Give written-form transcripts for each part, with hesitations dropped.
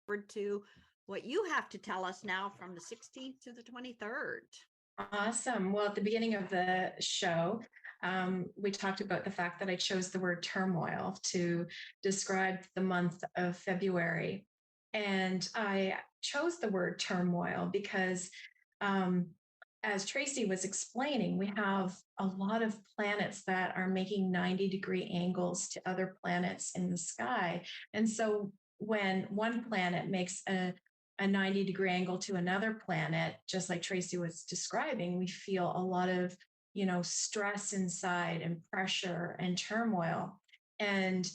forward to what you have to tell us now from the 16th to the 23rd. Awesome. Well, at the beginning of the show, we talked about the fact that I chose the word turmoil to describe the month of February. And I chose the word turmoil because, um, as Tracy was explaining, we have a lot of planets that are making 90-degree angles to other planets in the sky. And so when one planet makes a 90-degree angle to another planet, just like Tracy was describing, we feel a lot of, stress inside and pressure and turmoil. And,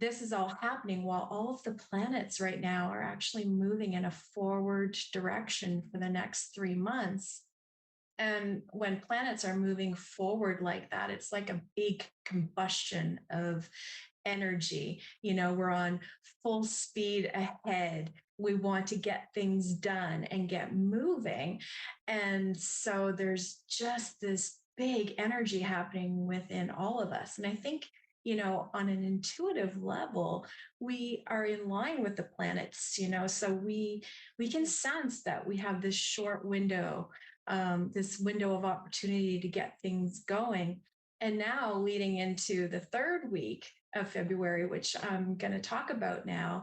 this is all happening while all of the planets right now are actually moving in a forward direction for the next 3 months. And when planets are moving forward like that, it's like a big combustion of energy. We're on full speed ahead. We want to get things done and get moving. And so there's just this big energy happening within all of us. And I think, on an intuitive level, we are in line with the planets, so we can sense that we have this short window, this window of opportunity to get things going. And now, leading into the third week of February, which I'm going to talk about now,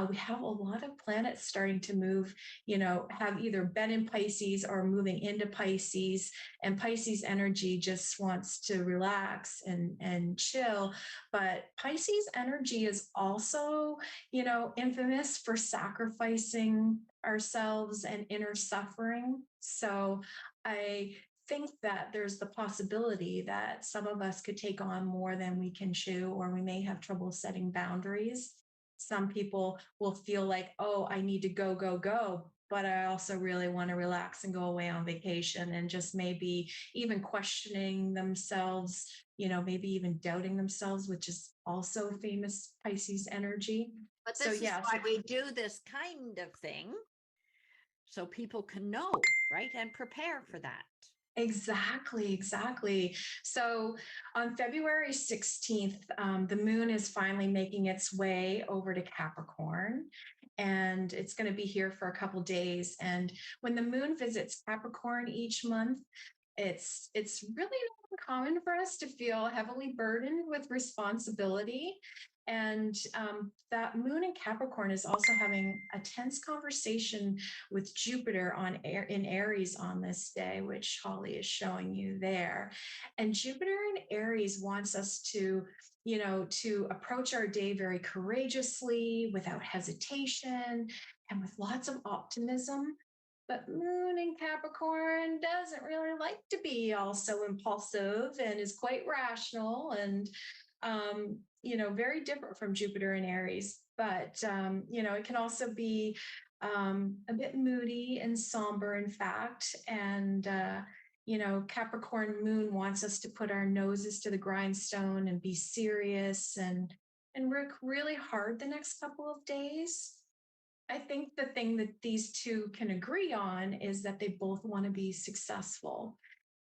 we have a lot of planets starting to move, have either been in Pisces or moving into Pisces. And Pisces energy just wants to relax and chill. But Pisces energy is also, infamous for sacrificing ourselves and inner suffering. So I think that there's the possibility that some of us could take on more than we can chew, or we may have trouble setting boundaries. Some people will feel like, oh, I need to go, go, go. But I also really want to relax and go away on vacation, and just maybe even questioning themselves, maybe even doubting themselves, which is also famous Pisces energy. But So, this is yeah. why we do this kind of thing, so people can know, right, and prepare for that. Exactly. So on February 16th, the moon is finally making its way over to Capricorn, and it's going to be here for a couple days. And when the moon visits Capricorn each month, it's really not common for us to feel heavily burdened with responsibility. And that moon in Capricorn is also having a tense conversation with Jupiter in Aries on this day, which Holly is showing you there. And Jupiter in Aries wants us to approach our day very courageously, without hesitation, and with lots of optimism. But Moon in Capricorn doesn't really like to be all so impulsive, and is quite rational and, very different from Jupiter in Aries. But, it can also be a bit moody and somber, in fact. And, Capricorn Moon wants us to put our noses to the grindstone and be serious and work really hard the next couple of days. I think the thing that these two can agree on is that they both want to be successful.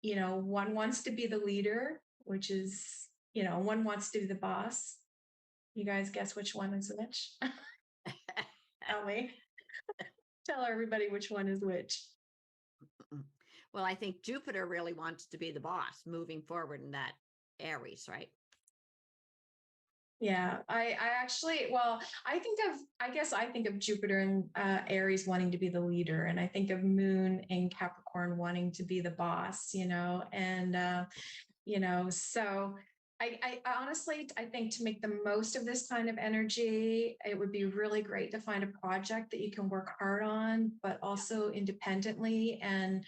One wants to be the leader, which is, one wants to be the boss. You guys guess which one is which? Tell me. Tell everybody which one is which. Well, I think Jupiter really wants to be the boss moving forward in that Aries, right? Yeah, I actually, well, I guess I think of Jupiter and Aries wanting to be the leader, and I think of Moon and Capricorn wanting to be the boss, and, so I honestly, I think to make the most of this kind of energy, it would be really great to find a project that you can work hard on, but also independently, and,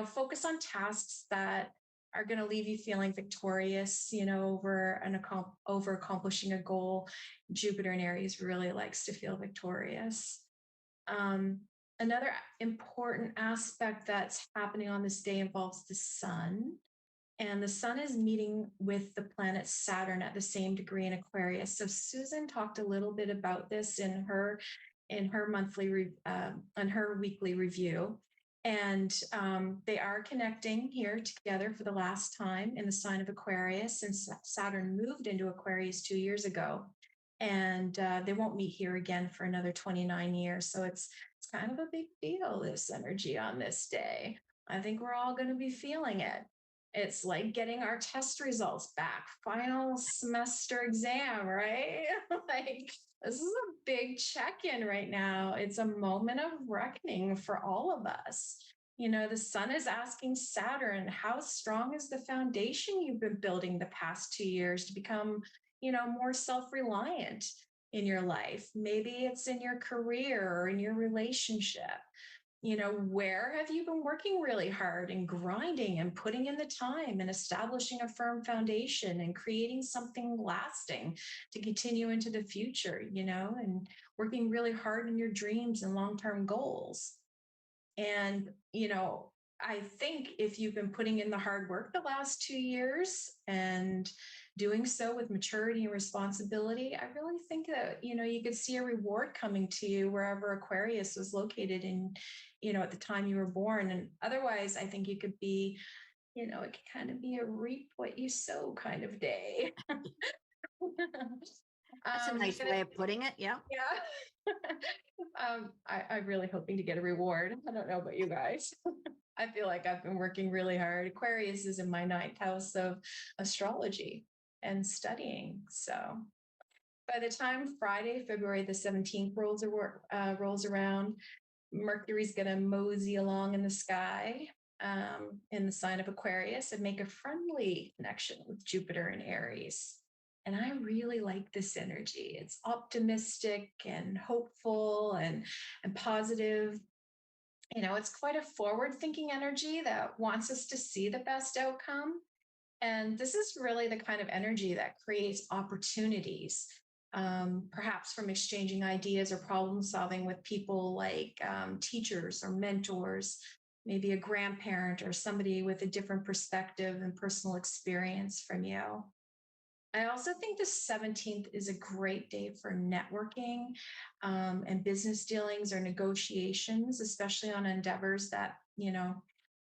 focus on tasks that are going to leave you feeling victorious, over accomplishing a goal. Jupiter in Aries really likes to feel victorious. Um, Another important aspect that's happening on this day involves the sun. And the sun is meeting with the planet Saturn at the same degree in Aquarius. So Susan talked a little bit about this in her in her weekly review. And they are connecting here together for the last time in the sign of Aquarius, since Saturn moved into Aquarius 2 years ago. and they won't meet here again for another 29 years. So it's kind of a big deal, this energy on this day. I think we're all going to be feeling it. It's like getting our test results back, final semester exam, right? Like, this is a big check in right now. It's a moment of reckoning for all of us. You know, the sun is asking Saturn, how strong is the foundation you've been building the past 2 years to become, more self reliant in your life? Maybe it's in your career or in your relationship. Where have you been working really hard and grinding and putting in the time and establishing a firm foundation and creating something lasting to continue into the future, and working really hard in your dreams and long term goals? And, I think if you've been putting in the hard work the last 2 years and doing so with maturity and responsibility, I really think that, you could see a reward coming to you wherever Aquarius was located in, at the time you were born. And otherwise, I think you could be, it could kind of be a reap what you sow kind of day. That's a nice And way of putting it. Yeah. yeah. I'm really hoping to get a reward. I don't know about you guys. I feel like I've been working really hard. Aquarius is in my ninth house of astrology and studying. So by the time Friday, February the 17th rolls around, Mercury's going to mosey along in the sky, in the sign of Aquarius, and make a friendly connection with Jupiter and Aries. And I really like this energy. It's optimistic and hopeful and positive. It's quite a forward thinking energy that wants us to see the best outcome. And this is really the kind of energy that creates opportunities, perhaps from exchanging ideas or problem solving with people like teachers or mentors, maybe a grandparent or somebody with a different perspective and personal experience from you. I also think the 17th is a great day for networking, and business dealings or negotiations, especially on endeavors that,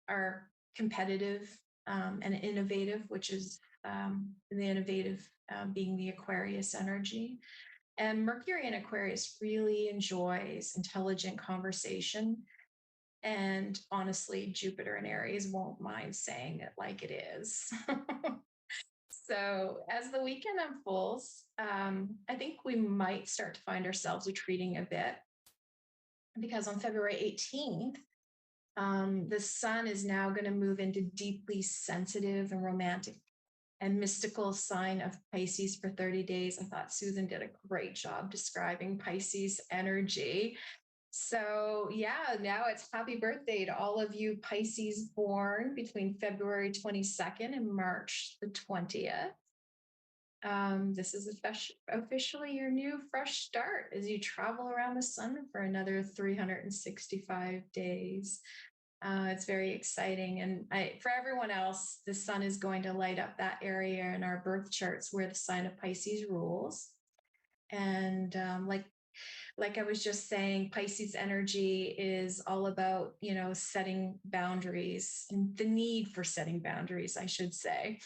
are competitive, and innovative, which is, the innovative, being the Aquarius energy. And Mercury in Aquarius really enjoys intelligent conversation. And honestly, Jupiter in Aries won't mind saying it like it is. So as the weekend unfolds, I think we might start to find ourselves retreating a bit, because on February 18th, the sun is now going to move into deeply sensitive and romantic and mystical sign of Pisces for 30 days. I thought Susan did a great job describing Pisces energy. So yeah, now it's happy birthday to all of you Pisces born between February 22nd and March the 20th. This is officially your new fresh start as you travel around the sun for another 365 days. It's very exciting. And for everyone else, the sun is going to light up that area in our birth charts where the sign of Pisces rules. And like I was just saying, Pisces energy is all about, setting boundaries and the need for setting boundaries, I should say.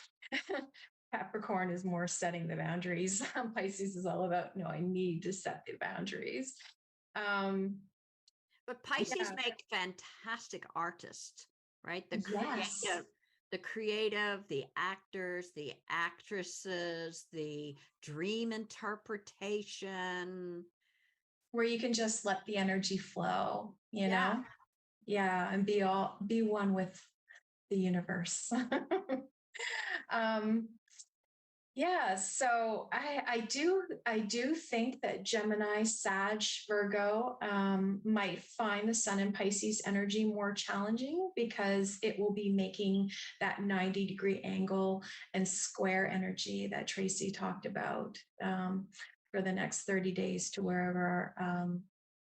Capricorn is more setting the boundaries. Pisces is all about, no, I need to set the boundaries. But Pisces Yeah. make fantastic artists, right? Yes. The creative, the actors, the actresses, the dream interpretation. Where you can just let the energy flow, Yeah. Yeah, and be one with the universe. um, yeah, so I do think that Gemini, Sag, Virgo, might find the Sun in Pisces energy more challenging, because it will be making that 90-degree angle and square energy that Tracy talked about, for the next 30 days to wherever,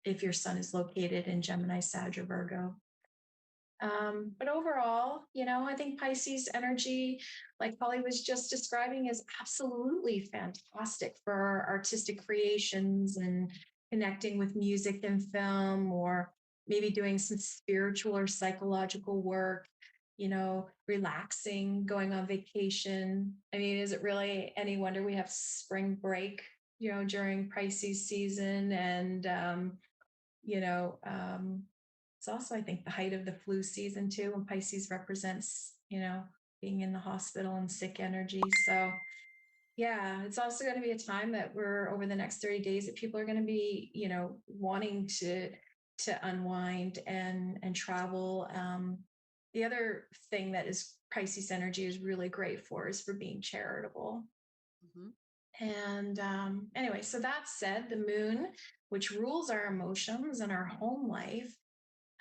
if your Sun is located in Gemini, Sag, or Virgo. But overall, I think Pisces energy, like Holly was just describing, is absolutely fantastic for our artistic creations and connecting with music and film, or maybe doing some spiritual or psychological work, relaxing, going on vacation. I mean, is it really any wonder we have spring break, during Pisces season. And, you know, it's also, I think, the height of the flu season too, when Pisces represents, being in the hospital and sick energy. So, yeah, it's also going to be a time that we're over the next 30 days that people are going to be, wanting to unwind and travel. The other thing that is Pisces energy is really great for is for being charitable. Mhm. And anyway, so that said, the moon, which rules our emotions and our home life,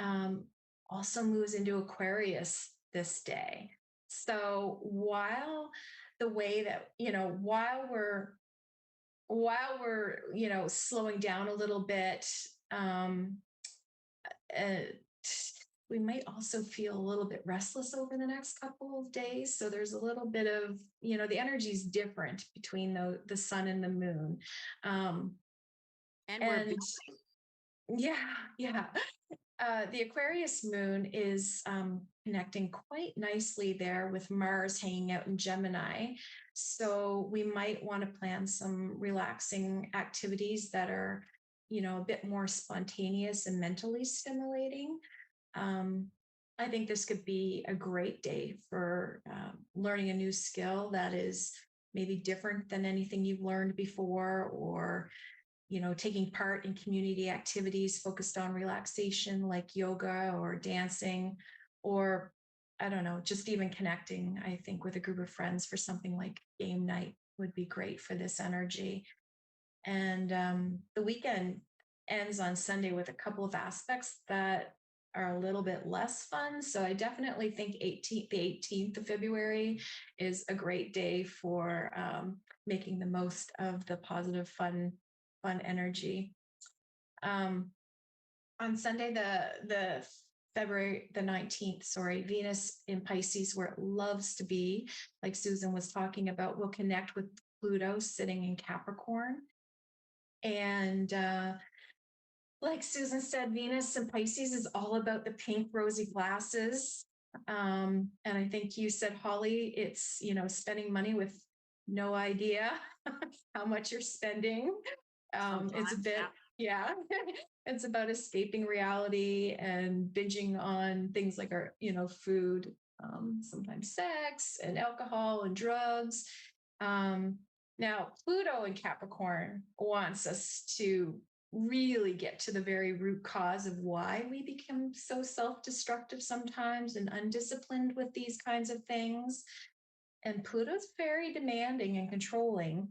um, also moves into Aquarius this day. So while the way that, while we're slowing down a little bit, um, uh, we might also feel a little bit restless over the next couple of days. So there's a little bit of, the energy is different between the sun and the moon. Um, And we're and yeah, yeah. The Aquarius moon is connecting quite nicely there with Mars hanging out in Gemini. So we might want to plan some relaxing activities that are, a bit more spontaneous and mentally stimulating. Um, I think this could be a great day for learning a new skill that is maybe different than anything you've learned before, or taking part in community activities focused on relaxation like yoga or dancing, or I don't know, just even connecting, I think, with a group of friends for something like game night would be great for this energy. And the weekend ends on Sunday with a couple of aspects that are a little bit less fun. So I definitely think the 18th of February is a great day for making the most of the positive, fun energy. Um, on Sunday, the February the 19th, sorry, Venus in Pisces, where it loves to be, like Susan was talking about, will connect with Pluto sitting in Capricorn. And like Susan said, Venus and Pisces is all about the pink rosy glasses. And I think you said, Holly, it's, spending money with no idea how much you're spending. It's a sometimes, bit, yeah. yeah, it's about escaping reality and binging on things like our, food, sometimes sex and alcohol and drugs. Um, Now, Pluto in Capricorn wants us to really get to the very root cause of why we become so self-destructive sometimes and undisciplined with these kinds of things. And Pluto's very demanding and controlling.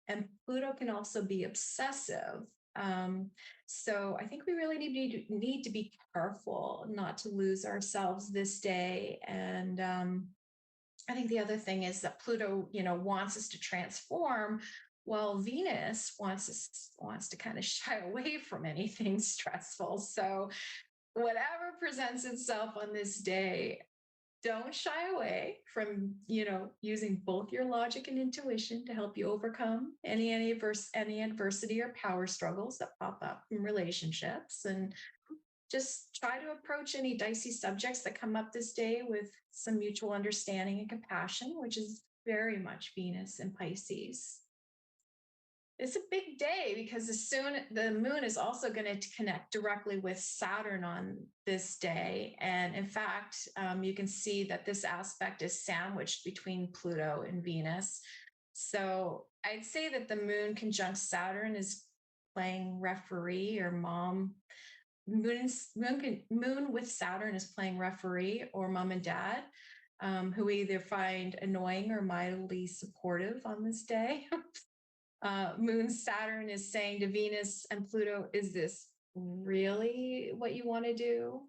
And Pluto can also be obsessive. Um, so I think we really need to be careful not to lose ourselves this day. And I think the other thing is that Pluto, wants us to transform, while Venus wants to kind of shy away from anything stressful. So whatever presents itself on this day, don't shy away from, using both your logic and intuition to help you overcome any adversity or power struggles that pop up in relationships, and just try to approach any dicey subjects that come up this day with some mutual understanding and compassion, which is very much Venus and Pisces. It's a big day because the moon is also going to connect directly with Saturn on this day. And in fact, you can see that this aspect is sandwiched between Pluto and Venus. So I'd say that the moon conjunct Saturn is playing referee or mom. Moon with Saturn is playing referee or mom and dad, who we either find annoying or mildly supportive on this day. Moon Saturn is saying to Venus and Pluto, is this really what you want to do?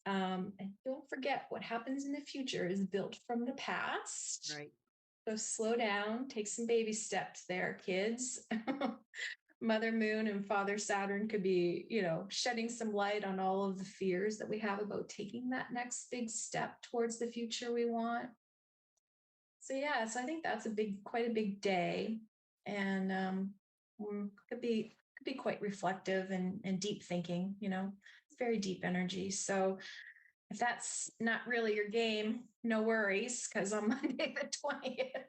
And don't forget, what happens in the future is built from the past. Right. So slow down, take some baby steps there, kids. Mother Moon and Father Saturn could be, shedding some light on all of the fears that we have about taking that next big step towards the future we want. So yeah, so I think that's quite a big day, and could be quite reflective and deep thinking. It's very deep energy. So if that's not really your game, no worries, because on Monday the 20th,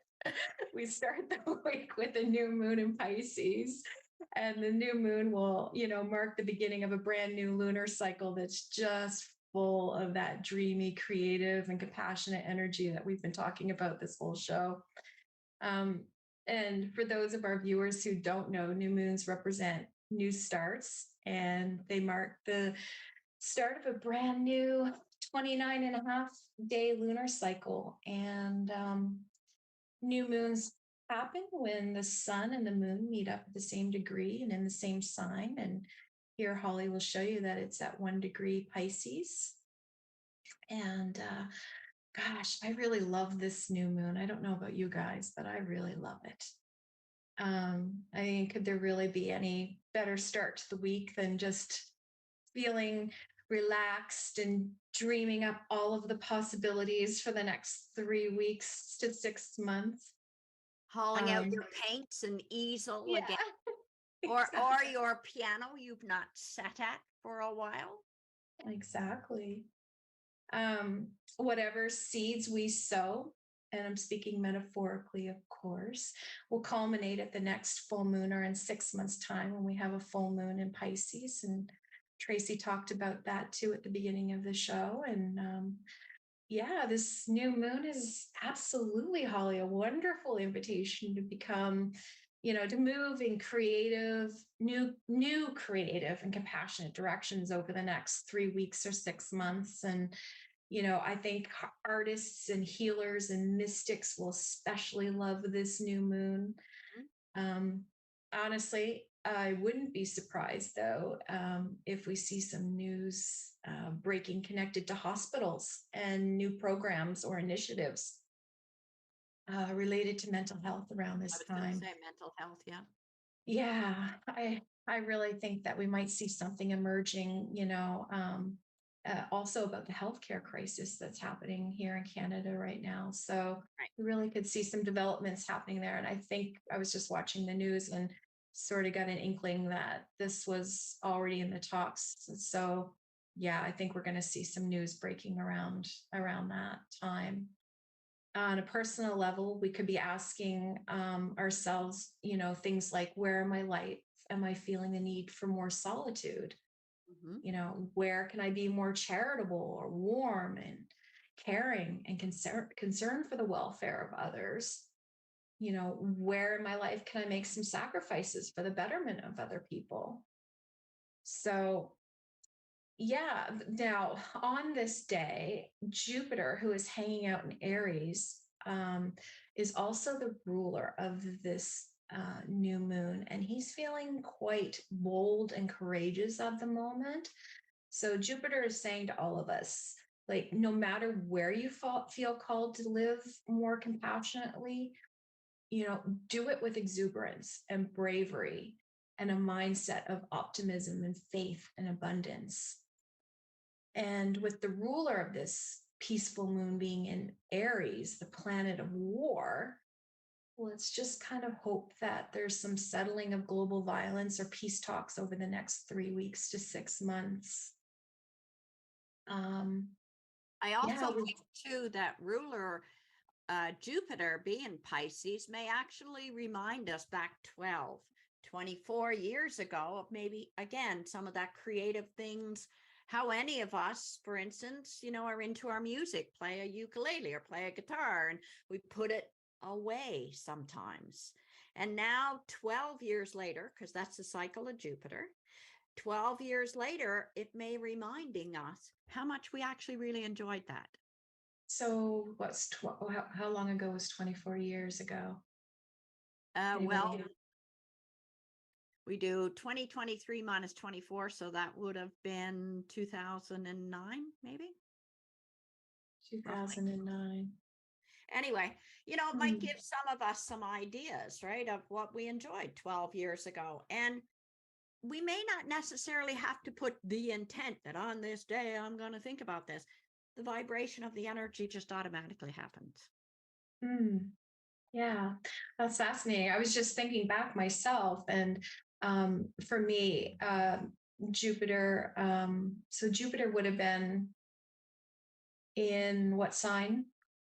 We start the week with a new moon in Pisces. And the new moon will, mark the beginning of a brand new lunar cycle that's just full of that dreamy, creative, and compassionate energy that we've been talking about this whole show. Um, and for those of our viewers who don't know, new moons represent new starts, and they mark the start of a brand new 29 and a half day lunar cycle. And new moons happen when the sun and the moon meet up at the same degree and in the same sign. And here, Holly will show you that it's at 1 degree Pisces. And gosh, I really love this new moon. I don't know about you guys, but I really love it. I mean, could there really be any better start to the week than just feeling relaxed and dreaming up all of the possibilities for the next 3 weeks to 6 months? Hauling out Um, your paints and easel yeah, again, or exactly. your piano you've not sat at for a while. Exactly. Um, whatever seeds we sow, and I'm speaking metaphorically, of course, will culminate at the next full moon or in 6 months' time when we have a full moon in Pisces. And Tracy talked about that too at the beginning of the show. And yeah, this new moon is absolutely, Holly, a wonderful invitation to become, to move in creative, new creative and compassionate directions over the next 3 weeks or 6 months. And I think artists and healers and mystics will especially love this new moon. Mhm. Um, honestly, I wouldn't be surprised though if we see some news breaking connected to hospitals and new programs or initiatives related to mental health around I this was going to time. say mental health, yeah. Yeah, I really think that we might see something emerging, also about the healthcare crisis that's happening here in Canada right now. So Right. we really could see some developments happening there. And I think I was just watching the news and sort of got an inkling that this was already in the talks. So yeah, I think we're going to see some news breaking around that time. On a personal level, we could be asking ourselves, things like, where in my life am I feeling the need for more solitude? Mhm. Where can I be more charitable or warm and caring and concern for the welfare of others? Where in my life can I make some sacrifices for the betterment of other people? So yeah. Now, on this day, Jupiter, who is hanging out in Aries, is also the ruler of this new moon, and he's feeling quite bold and courageous at the moment. So, Jupiter is saying to all of us, like, no matter where you feel called to live more compassionately, do it with exuberance and bravery and a mindset of optimism and faith and abundance. And with the ruler of this peaceful moon being in Aries, the planet of war, let's just kind of hope that there's some settling of global violence or peace talks over the next 3 weeks to 6 months. Um, I also yeah, think too that ruler Jupiter being Pisces may actually remind us back 12, 24 years ago of maybe again some of that creative things. How any of us, for instance, are into our music, play a ukulele or play a guitar, and we put it away sometimes. And now, 12 years later, because that's the cycle of Jupiter, 12 years later, it may reminding us how much we actually really enjoyed that. so how long ago was 24 years ago? Well, Anybody? we do 2023 minus 24, so that would have been 2009, maybe, roughly. 2009. Anyway, it might Hmm. give some of us some ideas, right, of what we enjoyed 12 years ago. And we may not necessarily have to put the intent that on this day I'm going to think about this. The vibration of the energy just automatically happens. Hmm. Yeah, that's fascinating. I was just thinking back myself, and for me, Jupiter. So Jupiter would have been in what sign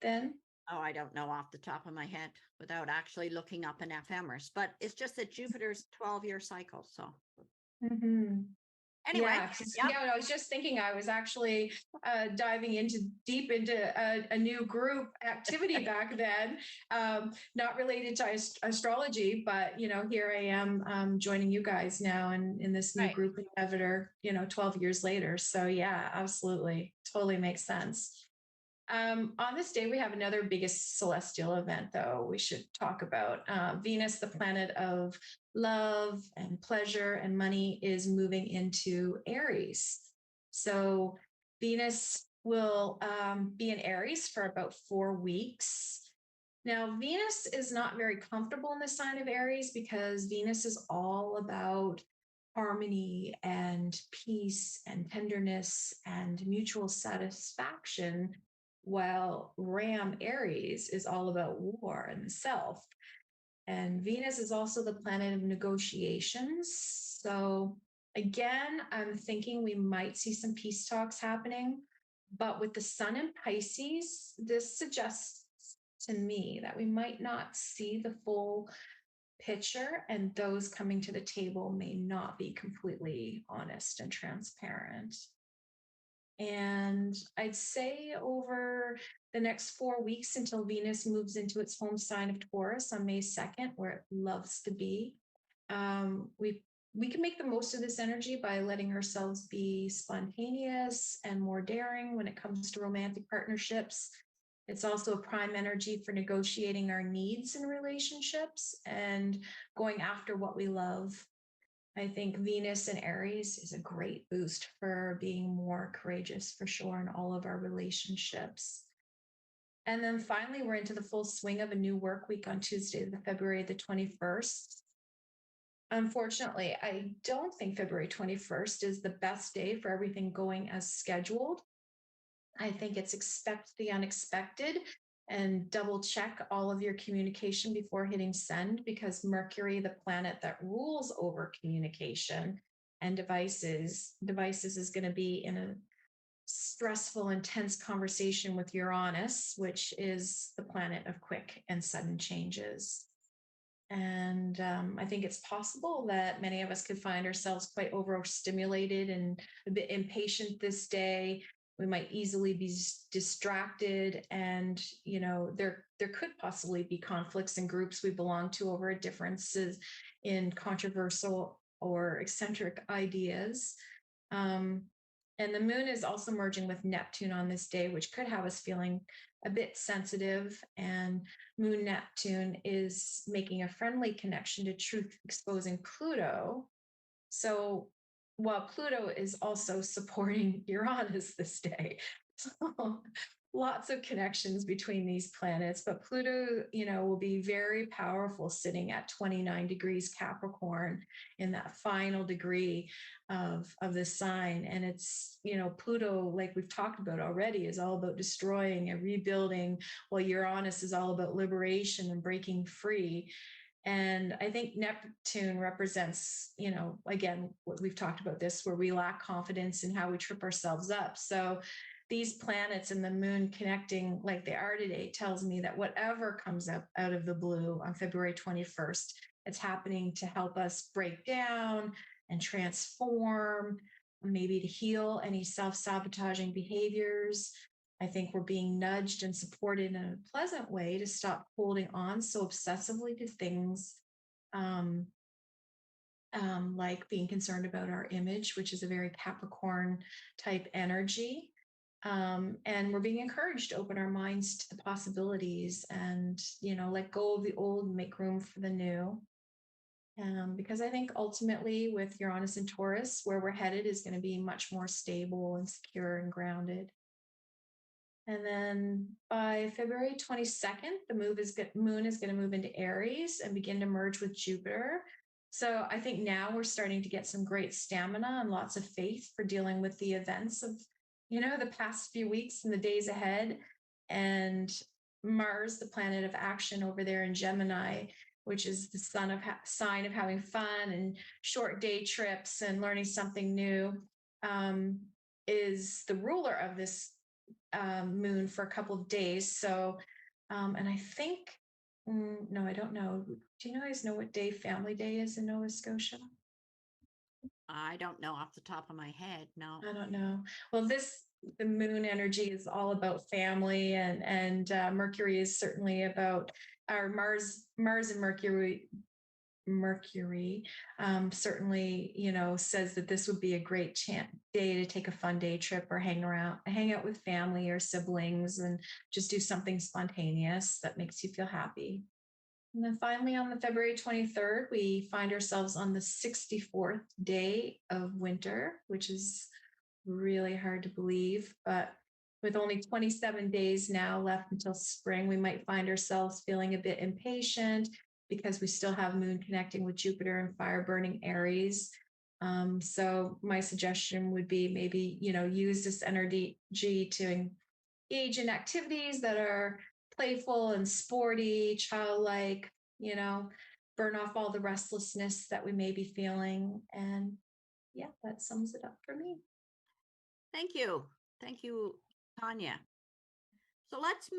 then? Oh, I don't know off the top of my head without actually looking up an ephemeris, but it's just that Jupiter's 12-year cycle. So Mhm. anyway, Yeah, 'cause yeah, I was just thinking I was actually diving into deep into a new group activity back then, not related to astrology, but here I am joining you guys now in this new right. group inhibitor, 12 years later. So yeah, absolutely, totally makes sense. On this day, we have another biggest celestial event, though, we should talk about. Venus, the planet of love and pleasure and money, is moving into Aries. So, Venus will be in Aries for about 4 weeks. Now, Venus is not very comfortable in the sign of Aries because Venus is all about harmony and peace and tenderness and mutual satisfaction, while Ram Aries is all about war and the self. And Venus is also the planet of negotiations. So, again, I'm thinking we might see some peace talks happening. But with the sun in Pisces, this suggests to me that we might not see the full picture, and those coming to the table may not be completely honest and transparent. And I'd say over the next 4 weeks until Venus moves into its home sign of Taurus on May 2nd, where it loves to be, we can make the most of this energy by letting ourselves be spontaneous and more daring when it comes to romantic partnerships. It's also a prime energy for negotiating our needs in relationships and going after what we love. I think Venus and Aries is a great boost for being more courageous for sure in all of our relationships. And then finally, we're into the full swing of a new work week on Tuesday, February the 21st. Unfortunately, I don't think February 21st is the best day for everything going as scheduled. I think it's expect the unexpected and double check all of your communication before hitting send, because Mercury, the planet that rules over communication and devices is going to be in a stressful, intense conversation with Uranus, which is the planet of quick and sudden changes. And I think it's possible that many of us could find ourselves quite overstimulated and a bit impatient this day. We might easily be distracted, and there could possibly be conflicts in groups we belong to over differences in controversial or eccentric ideas. Um, and the moon is also merging with Neptune on this day, which could have us feeling a bit sensitive. And Moon Neptune is making a friendly connection to truth exposing Pluto. So while Pluto is also supporting Uranus this day. So lots of connections between these planets, but Pluto, will be very powerful sitting at 29 degrees Capricorn in that final degree of the sign. And it's, Pluto, like we've talked about already, is all about destroying and rebuilding, while Uranus is all about liberation and breaking free. And I think Neptune represents, again, what we've talked about this, where we lack confidence in how we trip ourselves up. So these planets and the moon connecting like they are today tells me that whatever comes up out of the blue on February 21st, it's happening to help us break down and transform, maybe to heal any self-sabotaging behaviors. I think we're being nudged and supported in a pleasant way to stop holding on so obsessively to things, um, like being concerned about our image, which is a very Capricorn type energy. And we're being encouraged to open our minds to the possibilities and, let go of the old and make room for the new. Because I think ultimately with Uranus and Taurus, where we're headed is going to be much more stable and secure and grounded. And then by February 22nd, the moon is going to move into Aries and begin to merge with Jupiter. So I think now we're starting to get some great stamina and lots of faith for dealing with the events of, the past few weeks and the days ahead. And Mars, the planet of action over there in Gemini, which is the sign of having fun and short day trips and learning something new, is the ruler of this moon for a couple of days. So And I think, no, I don't know. Do you guys know what day Family Day is in Nova Scotia? I don't know off the top of my head. No. I don't know. Well, the moon energy is all about family, and Mercury is certainly about our Mars and Mercury certainly, says that this would be a great day to take a fun day trip or hang out with family or siblings, and just do something spontaneous that makes you feel happy. And then finally, on the February 23rd, we find ourselves on the 64th day of winter, which is really hard to believe. But with only 27 days now left until spring, we might find ourselves feeling a bit impatient because we still have Moon connecting with Jupiter and fire burning Aries. So my suggestion would be maybe, use this energy to engage in activities that are playful and sporty, childlike, you know, burn off all the restlessness that we may be feeling. And yeah, that sums it up for me. Thank you. Thank you, Tanya. So let's